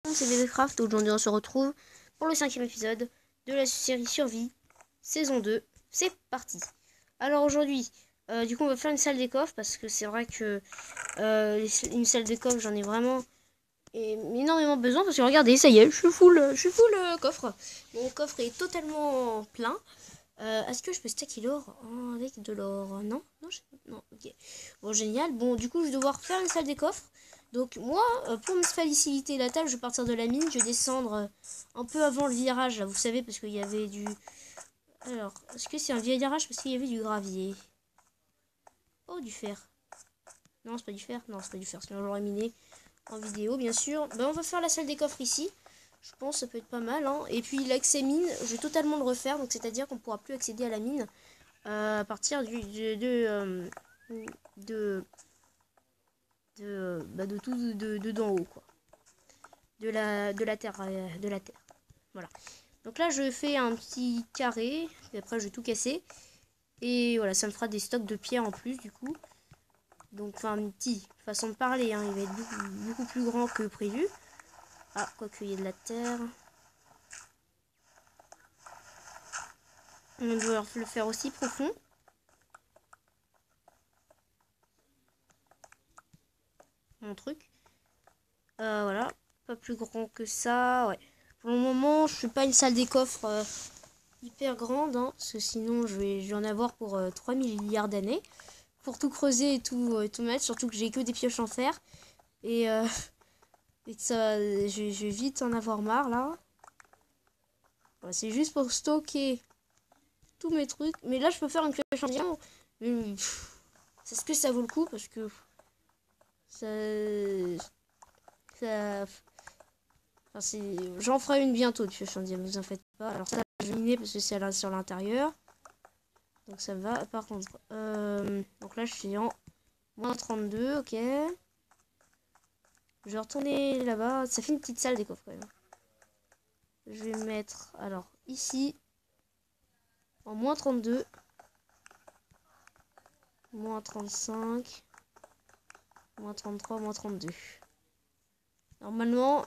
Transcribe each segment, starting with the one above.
C'est BBcraft. Aujourd'hui on se retrouve pour le 5e épisode de la série Survie, saison 2. C'est parti. Alors aujourd'hui, du coup on va faire une salle des coffres parce que c'est vrai que une salle des coffres j'en ai vraiment énormément besoin parce que regardez, ça y est, je suis full coffre. Mon coffre est totalement plein. Est-ce que je peux stacker l'or avec de l'or? Non, non, ok. Bon, génial. Bon, du coup, je vais devoir faire une salle des coffres. Donc, moi, pour me faciliter la tâche, je vais partir de la mine. Je vais descendre un peu avant le virage, là, vous savez, parce qu'il y avait du... Alors, est-ce que c'est un virage parce qu'il y avait du gravier? Oh, du fer. Non, c'est pas du fer. Non, c'est pas du fer, sinon j'aurais miné en vidéo, bien sûr. Ben, on va faire la salle des coffres ici. Je pense que ça peut être pas mal, hein. Et puis, l'accès mine, je vais totalement le refaire. Donc, c'est-à-dire qu'on pourra plus accéder à la mine à partir de tout de d'en haut, quoi, de la terre, voilà. Donc là je fais un petit carré et après je vais tout casser et voilà, ça me fera des stocks de pierre en plus, du coup. Donc enfin, un petit façon de parler, hein, il va être beaucoup plus grand que prévu. Ah, quoique il y a de la terre, on va devoir le faire aussi profond. Mon truc, voilà, pas plus grand que ça, ouais. Pour le moment, je suis pas une salle des coffres hyper grande, hein, parce que sinon je vais en avoir pour 3 milliards d'années. Pour tout creuser et tout mettre, surtout que j'ai que des pioches en fer. Et, et que ça, je vais vite en avoir marre là. Voilà, c'est juste pour stocker tous mes trucs. Mais là je peux faire une pioche en diamant. Mais est-ce que ça vaut le coup? Parce que ça... Enfin, j'en ferai une bientôt de pioche en diamant, vous en faites pas. Alors ça, je vais miner parce que c'est sur l'intérieur. Donc ça va. Par contre, donc là je suis en moins 32, ok. Je vais retourner là-bas. Ça fait une petite salle des coffres quand même. Je vais mettre, alors, ici, en moins 32. Moins 35. Moins 33, moins 32. Normalement,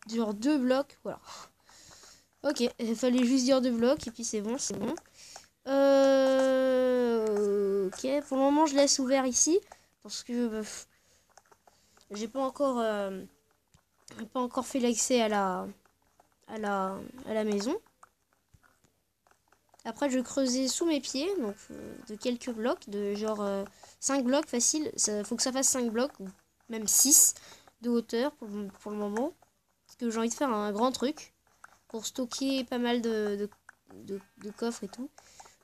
dure 2 blocs. Voilà. Ok, il fallait juste dire 2 blocs. Et puis c'est bon, c'est bon. Ok, pour le moment, je laisse ouvert ici. Parce que j'ai pas encore fait l'accès à la maison. Après, je creusais sous mes pieds, donc de quelques blocs, de genre 5 blocs facile. Il faut que ça fasse 5 blocs, ou même 6 de hauteur pour le moment. Parce que j'ai envie de faire un grand truc pour stocker pas mal de coffres et tout.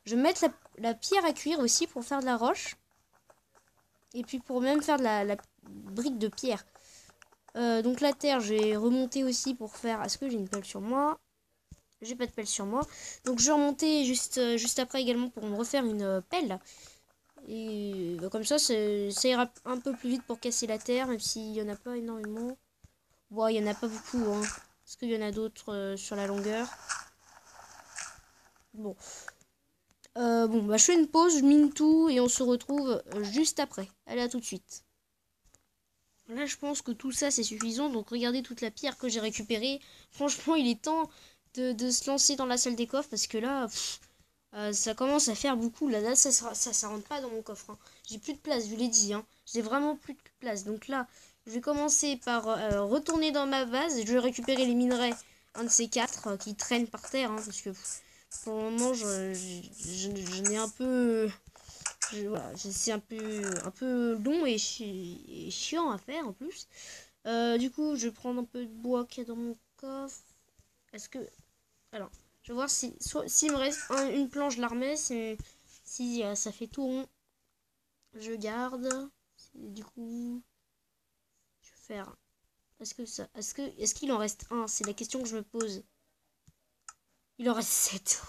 Je vais mettre la pierre à cuire aussi pour faire de la roche. Et puis pour même faire de la brique de pierre. Donc la terre, j'ai remonté aussi pour faire... Est-ce que j'ai une pelle sur moi? J'ai pas de pelle sur moi. Donc je vais remonter juste après également pour me refaire une pelle. Et comme ça ira un peu plus vite pour casser la terre, même s'il y en a pas énormément. Bon, il y en a pas beaucoup, hein. Est-ce qu'il y en a d'autres sur la longueur? Bon. Bon, bah je fais une pause, je mine tout et on se retrouve juste après. Allez, à tout de suite. Là, je pense que tout ça, c'est suffisant. Donc, regardez toute la pierre que j'ai récupérée. Franchement, il est temps de se lancer dans la salle des coffres parce que là... ça commence à faire beaucoup. Là, ça rentre pas dans mon coffre, hein. J'ai plus de place, je vous l'ai dit, hein. J'ai vraiment plus de place. Donc là, je vais commencer par retourner dans ma base. Je vais récupérer les minerais, un de ces 4 qui traînent par terre, hein, parce que pour le moment, j'en ai un peu... Voilà, c'est un peu long et chiant à faire en plus. Du coup, je vais prendre un peu de bois qu'il y a dans mon coffre. Est-ce que... Alors... Je vais voir s'il me reste une planche, je la remets. Si ça fait tout rond, je garde. Du coup, je vais faire... Est-ce qu'il en reste un? C'est la question que je me pose. Il en reste 7.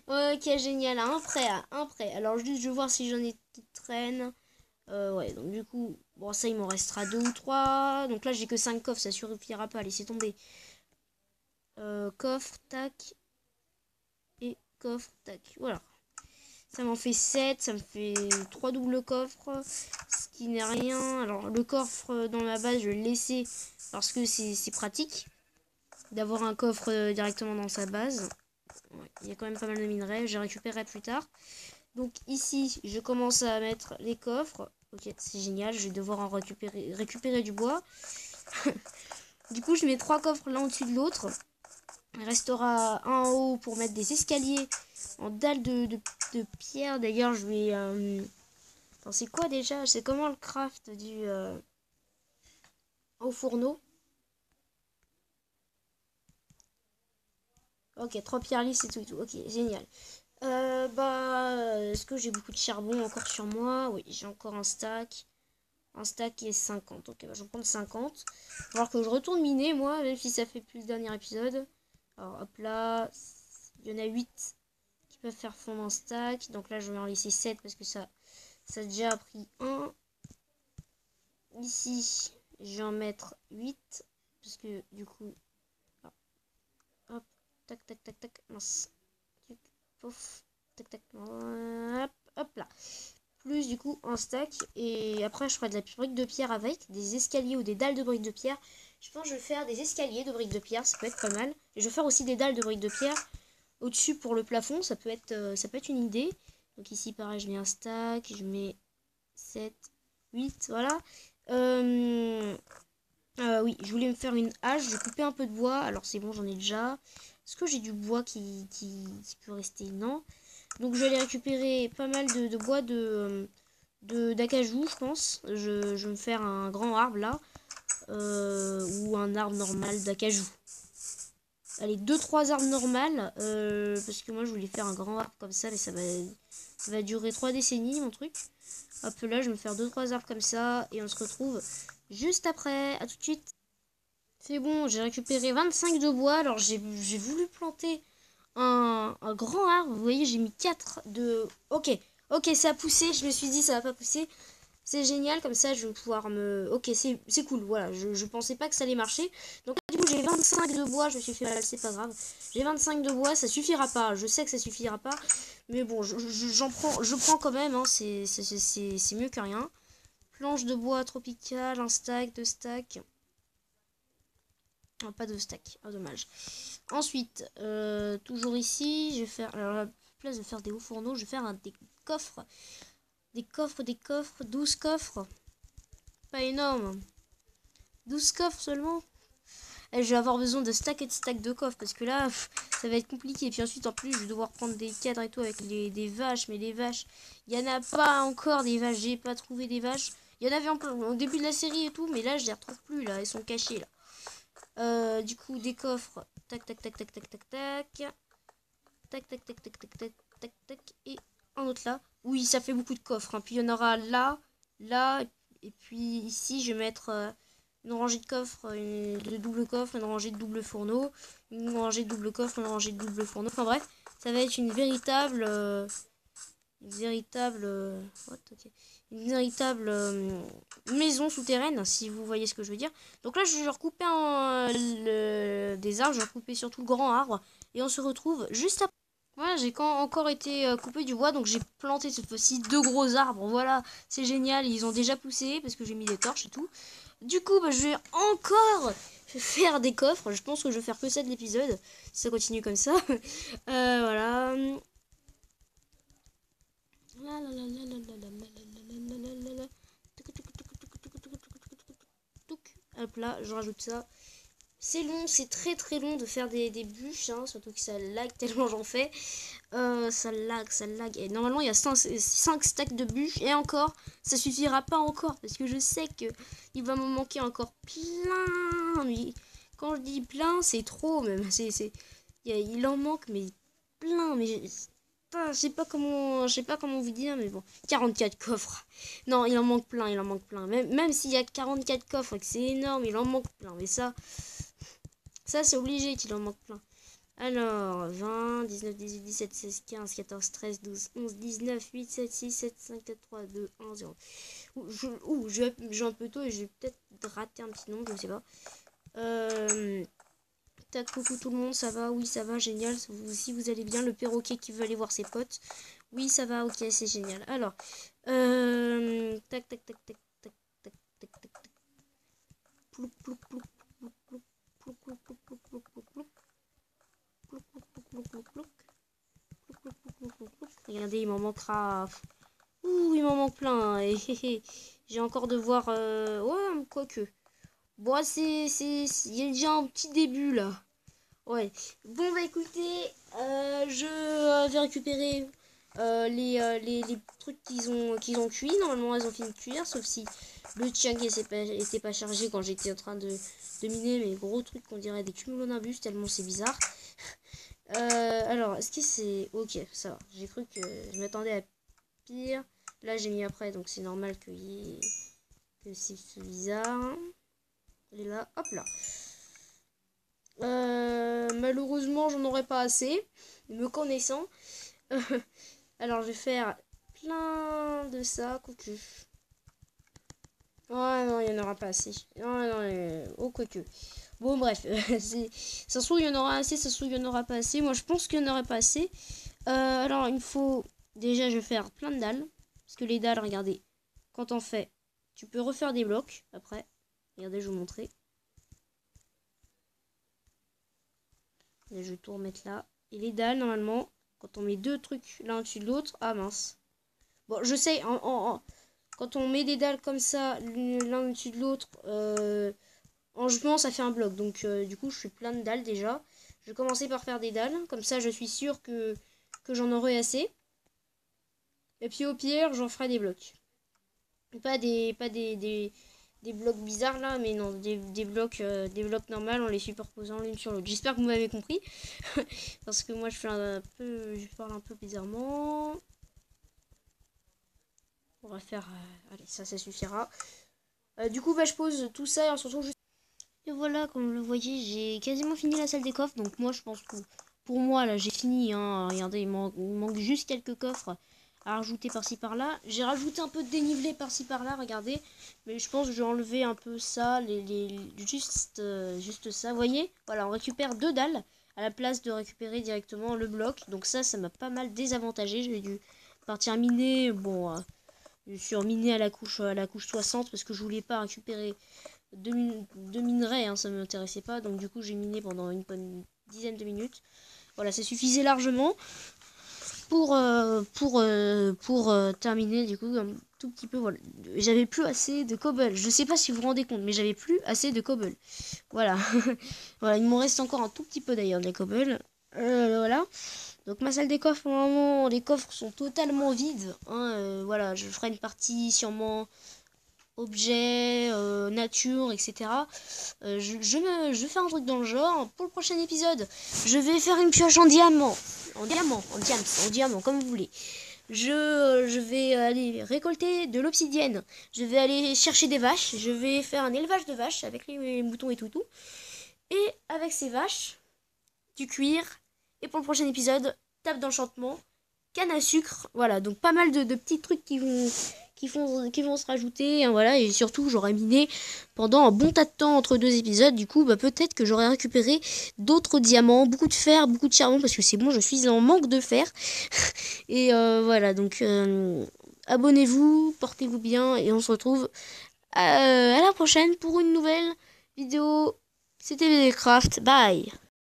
Ok, génial. Un prêt, un prêt. Alors, juste, je vais voir si j'en ai qui traînent. Ouais, donc du coup, bon, ça, il m'en restera 2 ou 3. Donc là, j'ai que 5 coffres, ça suffira pas. Laissez tomber. Coffre, tac. Et coffre, tac. Voilà. Ça m'en fait 7, ça me fait 3 doubles coffres. qui n'est rien. Alors le coffre dans ma base, je vais le laisser parce que c'est pratique d'avoir un coffre directement dans sa base. Ouais, il y a quand même pas mal de minerais, je récupérerai plus tard. Donc ici, je commence à mettre les coffres. Ok, c'est génial, je vais devoir en récupérer du bois. Du coup, je mets 3 coffres l'un au-dessus de l'autre. Il restera un en haut pour mettre des escaliers en dalle de pierre. D'ailleurs, je vais... Attends, c'est quoi déjà? C'est comment le craft du... au fourneau? Ok, 3 pierres lisses et tout et tout. Ok, génial. Est-ce que j'ai beaucoup de charbon encore sur moi? Oui, j'ai encore un stack. Un stack qui est 50. Ok, je vais prendre 50. Il va falloir que je retourne miner, moi, même si ça fait plus le dernier épisode. Alors, hop là. Il y en a 8 qui peuvent faire fondre un stack. Donc là, je vais en laisser 7 parce que ça a déjà pris 1. Ici, je vais en mettre 8. Parce que, du coup... Hop, tac, tac, tac, tac. Mince. Pouf, tac, tac. Hop, hop là. Plus du coup un stack. Et après je ferai de la brique de pierre avec. Des escaliers ou des dalles de briques de pierre. Je pense que je vais faire des escaliers de briques de pierre. Ça peut être pas mal. Et je vais faire aussi des dalles de briques de pierre au-dessus pour le plafond. Ça peut être une idée. Donc ici pareil je mets un stack. Je mets 7, 8. Voilà. Oui, je voulais me faire une hache. J'ai coupé un peu de bois. Alors c'est bon, j'en ai déjà. Est-ce que j'ai du bois qui peut rester? Non. Donc je vais aller récupérer pas mal de bois d'acajou, je pense. Je vais me faire un grand arbre là. Ou un arbre normal d'acajou. Allez, 2-3 arbres normales. Parce que moi je voulais faire un grand arbre comme ça. Mais ça va durer 3 décennies mon truc. Hop là, je vais me faire 2-3 arbres comme ça. Et on se retrouve juste après. À tout de suite. C'est bon, j'ai récupéré 25 de bois. Alors j'ai voulu planter un grand arbre. Vous voyez, j'ai mis 4 de... Ok, ça a poussé. Je me suis dit, ça va pas pousser. C'est génial, comme ça, je vais pouvoir me... Ok, c'est cool, voilà. Je pensais pas que ça allait marcher. Donc, du coup, j'ai 25 de bois. Je me suis fait mal, c'est pas grave. J'ai 25 de bois, ça suffira pas. Je sais que ça suffira pas. Mais bon, je prends quand même. Hein, c'est mieux que rien. Planche de bois tropical, un stack, 2 stacks. Oh, pas de stack, oh, dommage. Ensuite, toujours ici, je vais faire... Alors, à la place de faire des hauts fourneaux, je vais faire des coffres. Des coffres, 12 coffres. Pas énorme. 12 coffres seulement. Et je vais avoir besoin de stack et de stack de coffres. Parce que là, ça va être compliqué. Et puis ensuite, en plus, je vais devoir prendre des cadres et tout avec des vaches. Mais les vaches, il n'y en a pas encore des vaches. J'ai pas trouvé des vaches. Il y en avait au début de la série et tout. Mais là, je les retrouve plus. Là, elles sont cachées là. Du coup, des coffres. Tac, tac, tac, tac, tac, tac, tac. Tac, tac, tac, tac, tac, tac, tac, tac. Et un autre là. Oui, ça fait beaucoup de coffres. Hein. Puis il y en aura là, là. Et puis ici, je vais mettre une rangée de coffres, de double coffre, une rangée de double fourneau, une rangée de double coffre, une rangée de double fourneau. Enfin bref, ça va être une véritable... une véritable maison souterraine, si vous voyez ce que je veux dire. Donc là, je vais recouper des arbres, je vais recouper surtout le grand arbre. Et on se retrouve juste après. Voilà, j'ai encore été coupé du bois, donc j'ai planté cette fois-ci 2 gros arbres. Voilà, c'est génial, ils ont déjà poussé parce que j'ai mis des torches et tout. Du coup, je vais encore faire des coffres. Je pense que je vais faire que ça de l'épisode, si ça continue comme ça. Voilà. Hop là, je rajoute ça. C'est long, c'est très très long de faire des bûches, hein, surtout que ça lag tellement j'en fais. Ça lag. Et normalement, il y a 5 stacks de bûches. Et encore, ça suffira pas encore. Parce que je sais que il va me manquer encore plein. Mais quand je dis plein, c'est trop même. Il en manque, mais plein. Mais je sais pas comment vous dire, mais bon. 44 coffres. Non, il en manque plein, Même s'il y a 44 coffres et que c'est énorme, il en manque plein. Mais ça c'est obligé qu'il en manque plein. Alors, 20, 19, 18, 17, 16, 15, 14, 13, 12, 11, 19, 8, 7, 6, 7, 5, 4, 3, 2, 1, 0. Je joue un peu tôt et je vais peut-être rater un petit nombre, je sais pas. Tac, coucou tout le monde, ça va? Oui, ça va, génial. Vous aussi, vous allez bien? Le perroquet qui veut aller voir ses potes. Oui, ça va, ok, c'est génial. Alors, tac, tac, tac, tac, Regardez, il m'en manquera. Ouh, il m'en manque plein. J'ai encore de voir. Ouais, quoique. Bon, il y a déjà un petit début là. Ouais. Bon, bah écoutez, je vais récupérer les trucs qu'ils ont cuit. Normalement, elles ont fini de cuire, sauf si le tien qui était pas chargé quand j'étais en train de miner mes gros trucs qu'on dirait des cumulonimbus, tellement c'est bizarre. Alors, est-ce que c'est... Ok, ça va. J'ai cru que je m'attendais à pire. Là, j'ai mis après, donc c'est normal que c'est bizarre. Et là, hop là. Malheureusement, j'en aurais pas assez, me connaissant. Alors, je vais faire plein de ça, quoique. Oh non, il n'y en aura pas assez. Non, non, oh, quoique. Bon, bref, ça se trouve, il y en aura assez, ça se trouve, il n'y en aura pas assez. Moi, je pense qu'il n'y en aurait pas assez. Alors, il me faut... Déjà, je vais faire plein de dalles. Parce que les dalles, regardez, quand on fait, tu peux refaire des blocs après. Regardez, je vais vous montrer. Et je vais tout remettre là. Et les dalles, normalement, quand on met deux trucs l'un au-dessus de l'autre... Ah, mince. Bon, je sais, quand on met des dalles comme ça, l'un au-dessus de l'autre, en jouant, ça fait un bloc. Donc, du coup, je fais plein de dalles déjà. Je vais commencer par faire des dalles. Comme ça, je suis sûre que j'en aurai assez. Et puis, au pire, j'en ferai des blocs. Pas des blocs bizarres là, mais non, des blocs normaux en les superposant l'une sur l'autre. J'espère que vous m'avez compris. Parce que moi, je parle un peu bizarrement. On va faire... allez, ça suffira. Du coup, bah, je pose tout ça et on se retrouve juste... Et voilà, comme vous le voyez, j'ai quasiment fini la salle des coffres. Donc moi, je pense que pour moi, là, j'ai fini. Hein. Regardez, il manque juste quelques coffres à rajouter par-ci par-là. J'ai rajouté un peu de dénivelé par-ci par-là, regardez. Mais je pense que je vais enlever un peu ça, juste ça. Vous voyez, voilà, on récupère 2 dalles à la place de récupérer directement le bloc. Donc ça m'a pas mal désavantagé. J'ai dû partir miner. Bon... je suis miné à la couche 60 parce que je voulais pas récupérer deux minerais, hein, ça ne m'intéressait pas. Donc du coup j'ai miné pendant une bonne dizaine de minutes. Voilà, ça suffisait largement pour terminer du coup un tout petit peu. Voilà, j'avais plus assez de cobble. Je sais pas si vous vous rendez compte, mais j'avais plus assez de cobble. Voilà, voilà, il m'en reste encore un tout petit peu d'ailleurs des cobble. Voilà. Donc ma salle des coffres, normalement, les coffres sont totalement vides. Hein, voilà, je ferai une partie sûrement objets, nature, etc. Je fais un truc dans le genre. Pour le prochain épisode, je vais faire une pioche en diamant. En diamant, comme vous voulez. Je vais aller récolter de l'obsidienne. Je vais aller chercher des vaches. Je vais faire un élevage de vaches avec les moutons et tout. Et avec ces vaches, du cuir. Et pour le prochain épisode, table d'enchantement, canne à sucre. Voilà, donc pas mal de petits trucs qui vont se rajouter. Hein, voilà, et surtout, j'aurai miné pendant un bon tas de temps entre 2 épisodes. Du coup, bah, peut-être que j'aurai récupéré d'autres diamants, beaucoup de fer, beaucoup de charbon, parce que c'est bon, je suis en manque de fer. Et voilà, donc abonnez-vous, portez-vous bien, et on se retrouve à la prochaine pour une nouvelle vidéo. C'était VDCraft, bye.